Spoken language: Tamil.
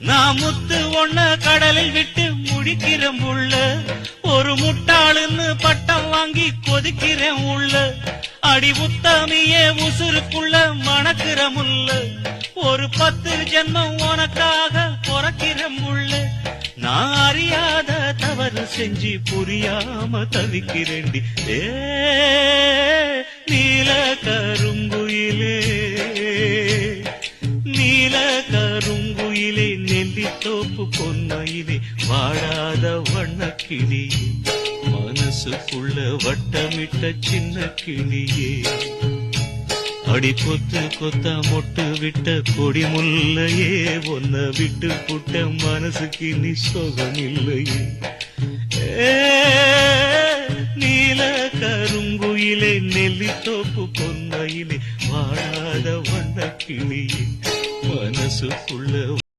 நான் முத்து ஒண்ண கடலில் விட்டு முடிக்கிறேன் உள்ள, ஒரு முட்டாளுன்னு பட்டம் வாங்கி கொதிக்கிறேன் உள்ள, அடி உத்தமியே உசுருக்குள்ள மணக்கிற முள்ள, ஒரு 10 ஜென்மம் உனக்காக பொறக்கிறேன் உள்ள, நான் அறியாத தவறு செஞ்சு புரியாம தவிக்கிறேண்டி ஏ நீல கருங்குயிலே, நீல கருங்குயிலே, நெல்லித்தோப்பு பொன்மையிலே, வாழாத வண்ணக்கிளியே, மனசுக்குள்ள வட்டமிட்ட சின்ன கிளியே, அடி கொத்து கொத்த மொட்டு விட்ட கொடி முல்லையே, ஒன்ன விட்டு புட்ட மனசுக்கு நீ சோகம் இல்லையே ஏ நீல கருங்குயிலே, நெல்லித்தோப்பு பொன்மையிலே, வாழாத வண்ணக்கிளியே, மனசுக்குள்ள